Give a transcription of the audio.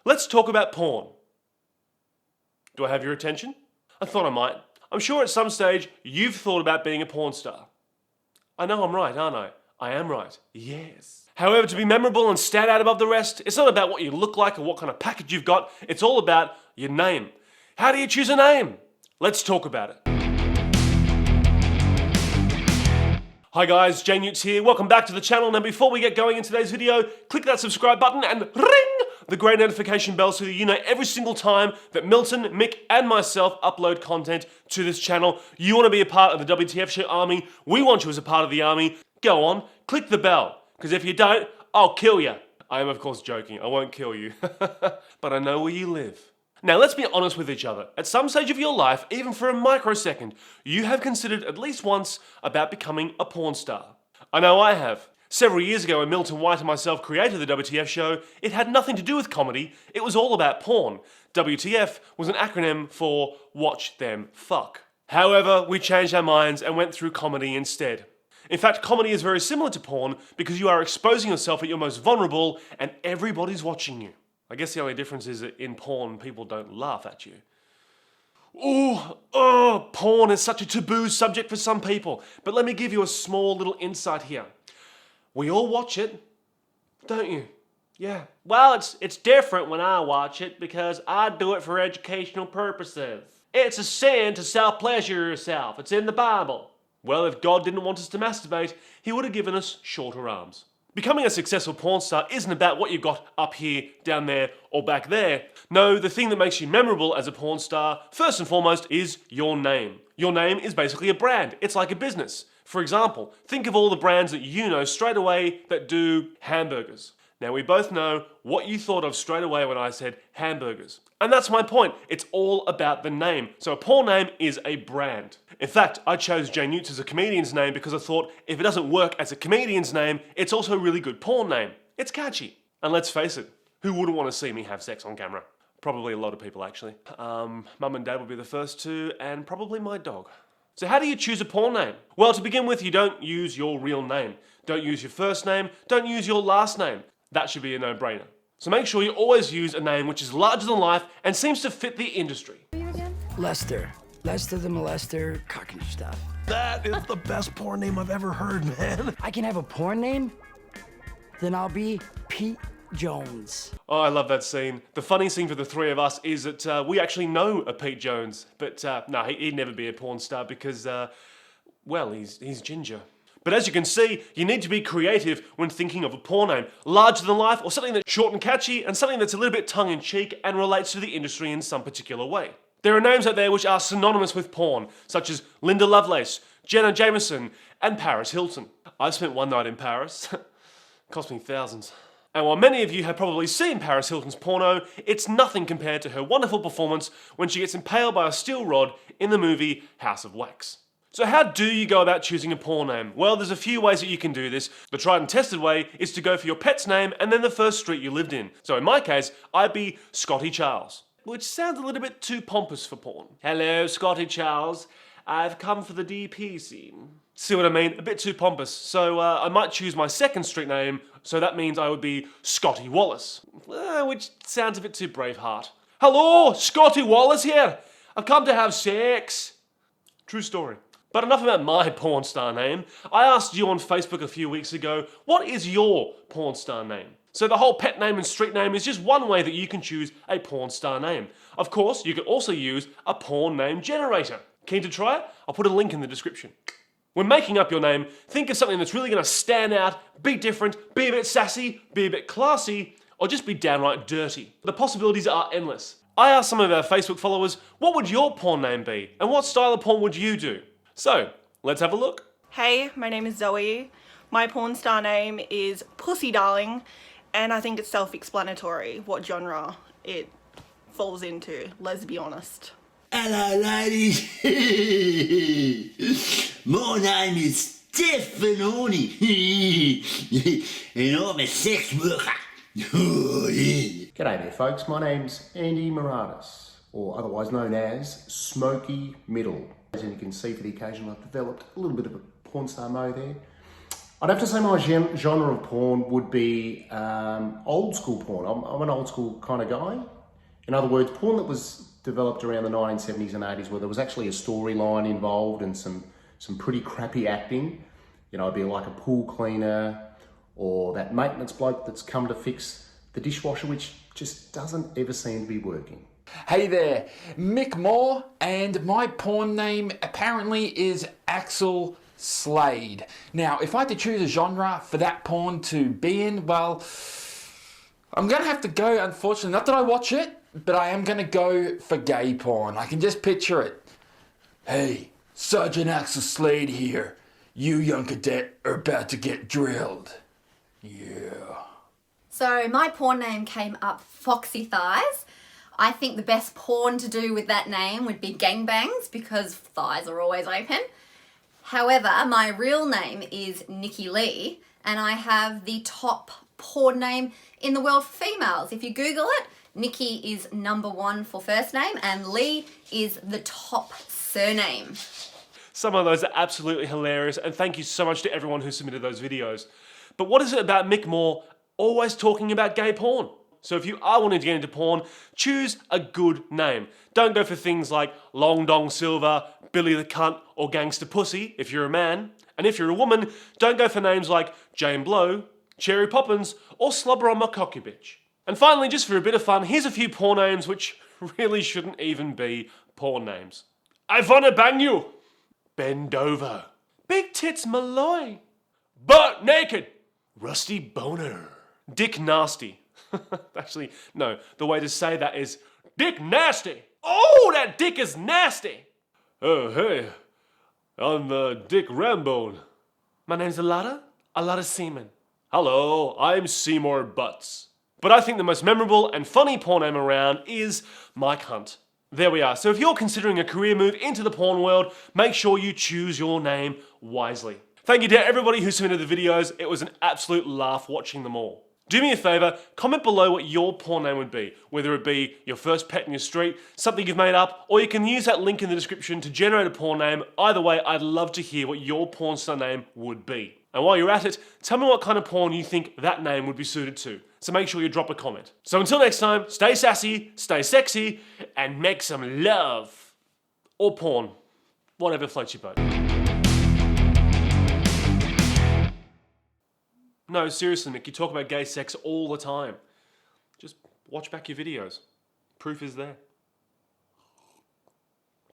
Let's talk about porn. Do I have your attention? I thought I might. I'm sure at some stage you've thought about being a porn star. I know I'm right, aren't I? I am right. Yes. However, to be memorable and stand out above the rest, it's not about what you look like or what kind of package you've got. It's all about your name. How do you choose a name? Let's talk about it. Hi guys, JNewtz here. Welcome back to the channel. Now before we get going in today's video, click that subscribe button and ring the grey notification bell so that you know every single time that Milton, Mick and myself upload content to this channel. You want to be a part of the WTF Show army. We want you as a part of the army. Go on, click the bell, because if you don't, I'll kill you. I am of course joking, I won't kill you. But I know where you live. Now let's be honest with each other. At some stage of your life, even for a microsecond, you have considered at least once about becoming a porn star. I know I have. Several years ago when Milton White and myself created the WTF Show, it had nothing to do with comedy, it was all about porn. WTF was an acronym for Watch Them Fuck. However, we changed our minds and went through comedy instead. In fact, comedy is very similar to porn because you are exposing yourself at your most vulnerable and everybody's watching you. I guess the only difference is that in porn, people don't laugh at you. Porn is such a taboo subject for some people. But let me give you a small little insight here. We all watch it, don't you? Yeah. Well, it's different when I watch it because I do it for educational purposes. It's a sin to self-pleasure yourself. It's in the Bible. Well, if God didn't want us to masturbate, he would have given us shorter arms. Becoming a successful porn star isn't about what you've got up here, down there, or back there. No, the thing that makes you memorable as a porn star, first and foremost, is your name. Your name is basically a brand. It's like a business. For example, think of all the brands that you know straight away that do hamburgers. Now, we both know what you thought of straight away when I said hamburgers. And that's my point. It's all about the name. So a porn name is a brand. In fact, I chose JNewtz as a comedian's name because I thought if it doesn't work as a comedian's name, it's also a really good porn name. It's catchy. And let's face it, who wouldn't want to see me have sex on camera? Probably a lot of people, actually. Mum and Dad would be the first two, and probably my dog. So how do you choose a porn name? Well, to begin with, you don't use your real name. Don't use your first name. Don't use your last name. That should be a no-brainer. So make sure you always use a name which is larger than life and seems to fit the industry. Lester. Lester the Molester, cock and stuff. That is the best porn name I've ever heard, man. I can have a porn name? Then I'll be Pete Jones. Oh, I love that scene. The funny scene for the three of us is that we actually know a Pete Jones. But no, he'd never be a porn star because, well, he's ginger. But as you can see, you need to be creative when thinking of a porn name. Larger than life, or something that's short and catchy, and something that's a little bit tongue-in-cheek and relates to the industry in some particular way. There are names out there which are synonymous with porn, such as Linda Lovelace, Jenna Jameson, and Paris Hilton. I've spent one night in Paris. Cost me thousands. And while many of you have probably seen Paris Hilton's porno, it's nothing compared to her wonderful performance when she gets impaled by a steel rod in the movie House of Wax. So how do you go about choosing a porn name? Well, there's a few ways that you can do this. The tried and tested way is to go for your pet's name and then the first street you lived in. So in my case, I'd be Scotty Charles, which sounds a little bit too pompous for porn. Hello, Scotty Charles. I've come for the DP scene. See what I mean? A bit too pompous. So I might choose my second street name, so that means I would be Scotty Wallace, which sounds a bit too Braveheart. Hello, Scotty Wallace here. I've come to have sex. True story. But enough about my porn star name. I asked you on Facebook a few weeks ago, what is your porn star name? So the whole pet name and street name is just one way that you can choose a porn star name. Of course, you can also use a porn name generator. Keen to try it? I'll put a link in the description. When making up your name, think of something that's really going to stand out, be different, be a bit sassy, be a bit classy, or just be downright dirty. The possibilities are endless. I asked some of our Facebook followers, what would your porn name be? And what style of porn would you do? So, let's have a look. Hey, my name is Zoe. My porn star name is Pussy Darling, and I think it's self-explanatory what genre it falls into, let's be honest. Hello ladies, my name is Stefanoni, and I'm a sex worker. G'day there folks, my name's Andy Moranis, or otherwise known as Smoky Middle. As you can see for the occasion, I've developed a little bit of a porn star mo there. I'd have to say my genre of porn would be old school porn. I'm an old school kind of guy. In other words, porn that was developed around the 1970s and 80s where there was actually a storyline involved and some pretty crappy acting. You know, it'd be like a pool cleaner or that maintenance bloke that's come to fix the dishwasher, which just doesn't ever seem to be working. Hey there, Mick Moore, and my porn name apparently is Axel Slade. Now, if I had to choose a genre for that porn to be in, well, I'm gonna have to go, unfortunately, not that I watch it, but I am gonna go for gay porn. I can just picture it. Hey, Sergeant Axel Slade here. You young cadet are about to get drilled. Yeah. So my porn name came up Foxy Thighs. I think the best porn to do with that name would be gangbangs because thighs are always open. However, my real name is Nikki Lee and I have the top porn name in the world for females. If you Google it, Nikki is #1 for first name and Lee is the top surname. Some of those are absolutely hilarious, and thank you so much to everyone who submitted those videos. But what is it about Mick Moore always talking about gay porn? So if you are wanting to get into porn, choose a good name. Don't go for things like Long Dong Silver, Billy the Cunt, or Gangster Pussy if you're a man. And if you're a woman, don't go for names like Jane Blow, Cherry Poppins, or Slobber on My Cocky Bitch. And finally, just for a bit of fun, here's a few porn names which really shouldn't even be porn names. I wanna bang you. Bend over. Big Tits Malloy. Butt Naked. Rusty Boner. Dick Nasty. Actually, no, the way to say that is Dick Nasty. Oh, that dick is nasty. Oh, hey, I'm Dick Rambone. My name's Alada Seaman. Hello, I'm Seymour Butts. But I think the most memorable and funny porn name around is Mike Hunt. There we are. So if you're considering a career move into the porn world, make sure you choose your name wisely. Thank you to everybody who submitted the videos. It was an absolute laugh watching them all. Do me a favor, comment below what your porn name would be, whether it be your first pet in your street, something you've made up, or you can use that link in the description to generate a porn name. Either way, I'd love to hear what your porn star name would be. And while you're at it, tell me what kind of porn you think that name would be suited to. So make sure you drop a comment. So until next time, stay sassy, stay sexy, and make some love. Or porn. Whatever floats your boat. No, seriously, Mick, you talk about gay sex all the time. Just watch back your videos. Proof is there.